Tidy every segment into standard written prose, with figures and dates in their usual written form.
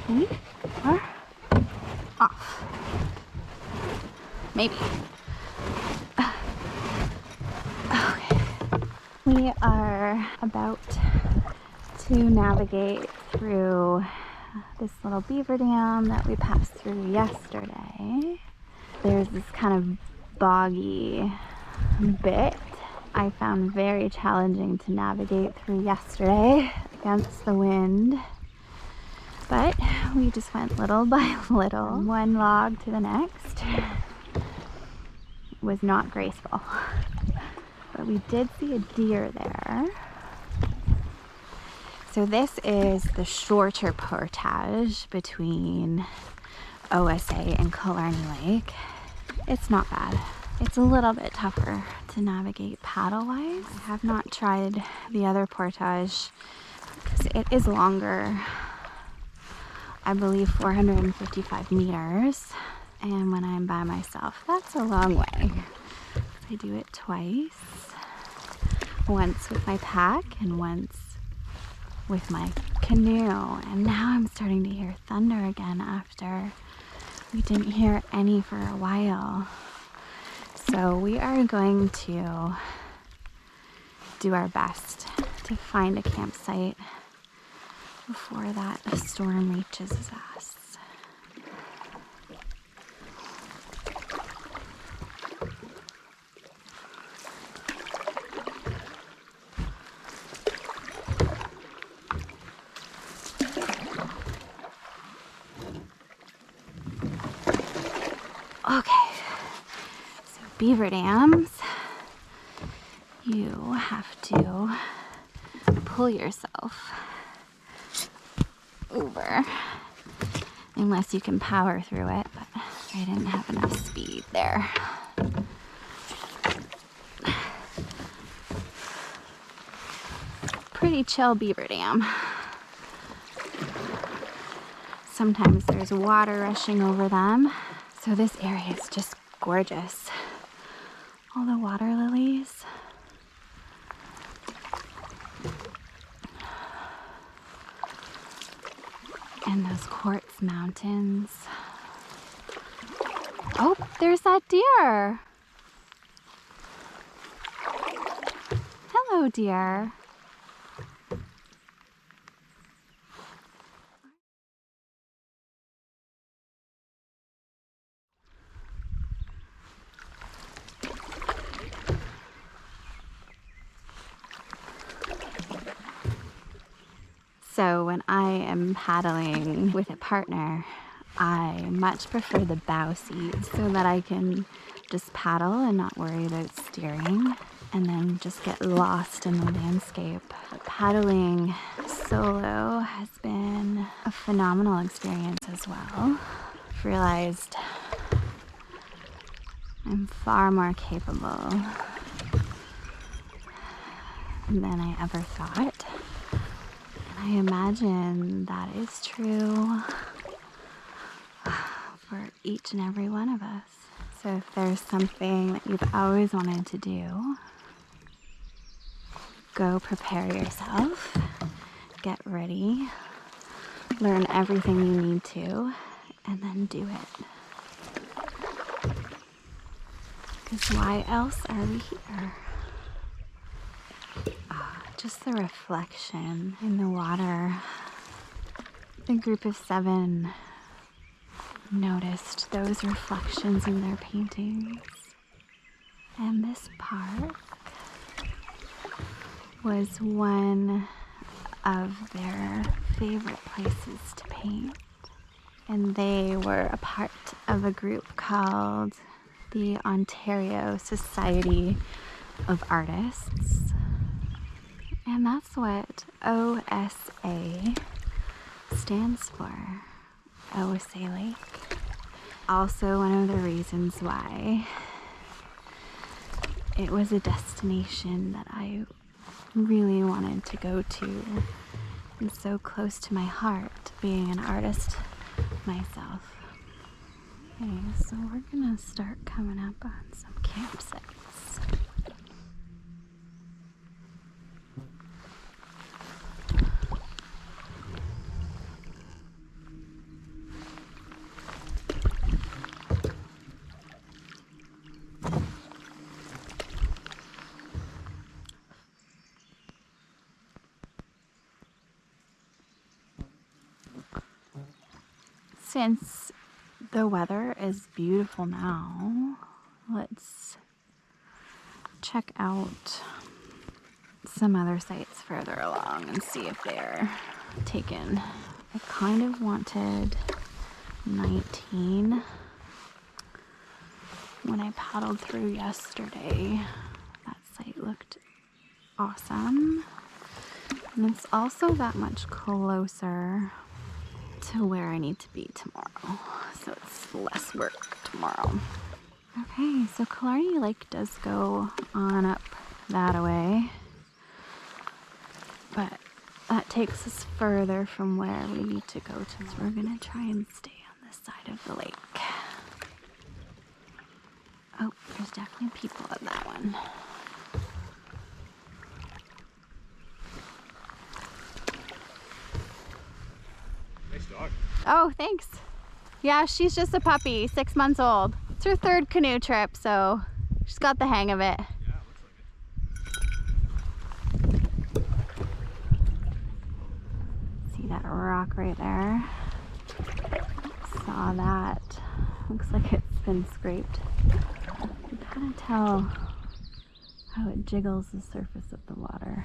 We are off. Maybe. Okay. We are about to navigate through this little beaver dam that we passed through yesterday. There's this kind of boggy bit I found very challenging to navigate through yesterday against the wind. But we just went little by little, from one log to the next. It was not graceful. But we did see a deer there. So this is the shorter portage between OSA and Killarney Lake. It's not bad. It's a little bit tougher to navigate paddle-wise. I have not tried the other portage because it is longer. I believe 455 meters. And when I'm by myself, that's a long way. I do it twice. Once with my pack and once with my canoe. And now I'm starting to hear thunder again after we didn't hear any for a while. So we are going to do our best to find a campsite before that storm reaches us. Okay, so beaver dams, you have to pull yourself over unless you can power through it, but I didn't have enough speed there. Pretty chill beaver dam. Sometimes there's water rushing over them. So this area is just gorgeous. All the water lilies. And those quartz mountains. Oh, there's that deer. Hello, deer. So when I am paddling with a partner, I much prefer the bow seat so that I can just paddle and not worry about steering and then just get lost in the landscape. Paddling solo has been a phenomenal experience as well. I've realized I'm far more capable than I ever thought. I imagine that is true for each and every one of us. So if there's something that you've always wanted to do, go prepare yourself, get ready, learn everything you need to, and then do it. Because why else are we here? Just the reflection in the water. The group of 7 noticed those reflections in their paintings. And this park was one of their favorite places to paint. And they were a part of a group called the Ontario Society of Artists. And that's what OSA stands for, OSA Lake. Also one of the reasons why it was a destination that I really wanted to go to and so close to my heart, being an artist myself. Okay, so we're gonna start coming up on some campsites. since the weather is beautiful now, let's check out some other sites further along and see if they're taken. I kind of wanted 19 when I paddled through yesterday. That site looked awesome. And it's also that much closer to where I need to be tomorrow. So it's less work tomorrow. Okay, so Killarney Lake does go on up that way. But that takes us further from where we need to go to. So we're gonna try and stay on this side of the lake. Oh, there's definitely people at that one. Nice dog. Oh, thanks. Yeah, she's just a puppy, 6 months old. It's her 3rd canoe trip, so she's got the hang of it. Yeah, looks like it. See that rock right there? Saw that. Looks like it's been scraped. You can kind of tell how it jiggles the surface of the water.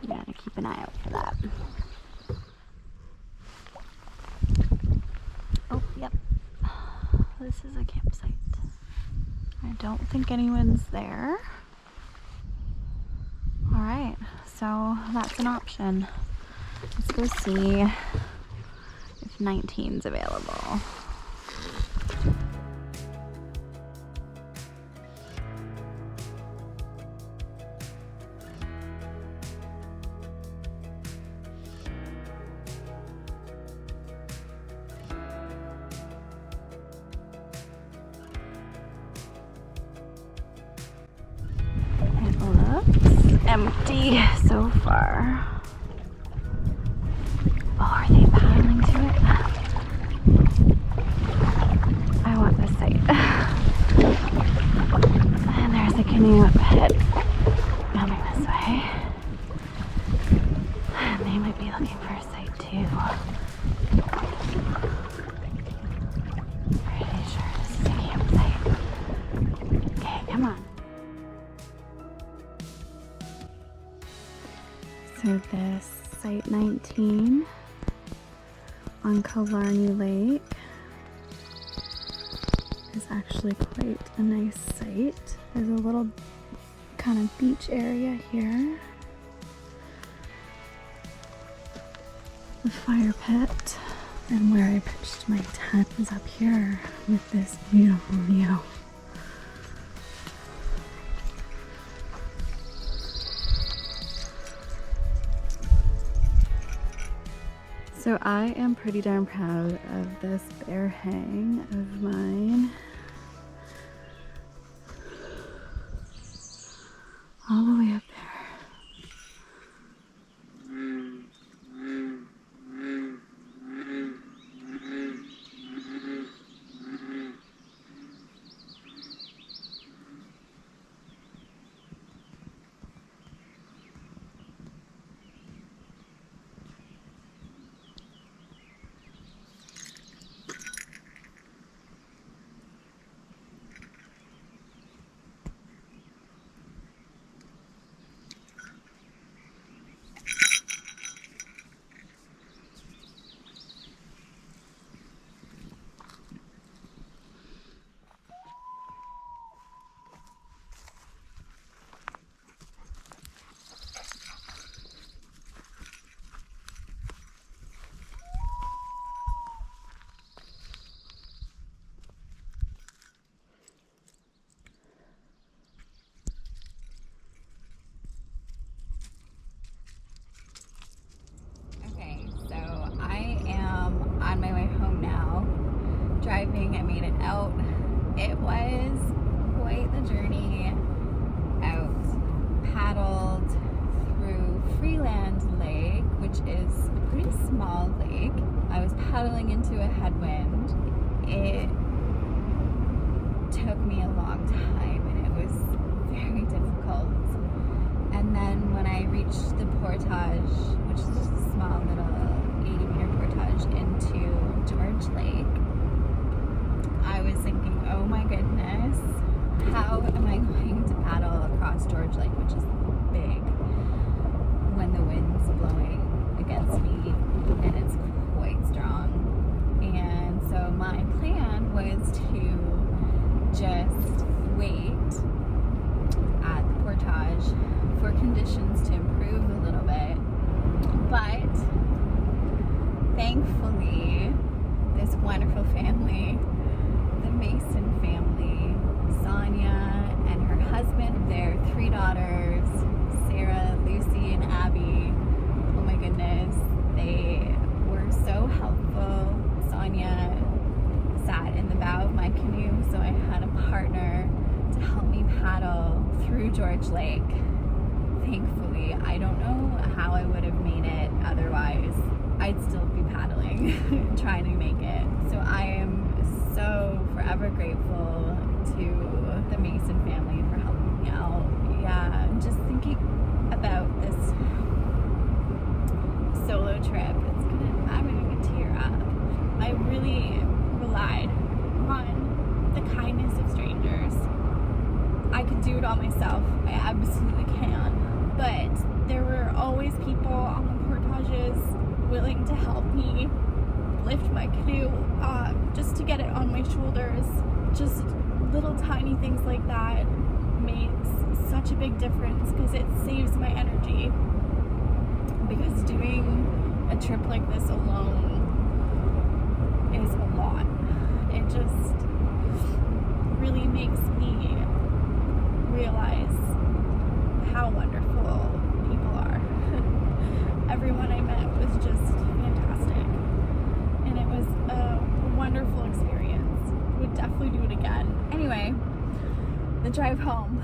You gotta keep an eye out for that. Oh, yep. This is a campsite. I don't think anyone's there. Alright, so that's an option. Let's go see if 19's available. Empty so far. Oh, are they paddling to it? I want this site. And there's a canoe up ahead coming this way. And they might be looking for a site too. Pretty sure this is a campsite. Okay, come on. So this site 19 on Killarney Lake is actually quite a nice site. There's a little kind of beach area here. The fire pit, and where I pitched my tent is up here with this beautiful view. So I am pretty darn proud of this bear hang of mine. All the way up there. On my way home now, driving. I made it out. It was quite the journey out. Paddled through Freeland Lake, which is a pretty small lake. I was paddling into a headwind. It took me a long time and it was very difficult. And then when I reached reached the portage, which is just a small little 80-meter portage into George Lake, I was thinking, oh my goodness, how am I going to paddle across George Lake, which is big, when the wind's blowing against me and it's quite strong. And so my plan was to just wait at the portage for conditions to improve a little bit. But thankfully, this wonderful family, the Mason family, Sonia and her husband, their 3 daughters, Sarah, Lucy, and Abby, oh my goodness, they were so helpful. Sonia sat in the bow of my canoe, so I had a partner to help me paddle through George Lake. Thankfully, I don't know how I would have made it otherwise. I'd still be paddling, trying to make it. So I am so forever grateful to the Mason family for helping me out. Yeah, just thinking about this solo trip, I'm gonna tear up. I really relied on the kindness of strangers. I could do it all myself, I absolutely can, but there were always people on the portages willing to help me lift my canoe, just to get it on my shoulders. Just little tiny things like that makes such a big difference because it saves my energy. Because doing a trip like this alone is a lot. It just really makes me realize how wonderful people are. Everyone I met was just fantastic, and it was a wonderful experience. Would definitely do it again. Anyway, the drive home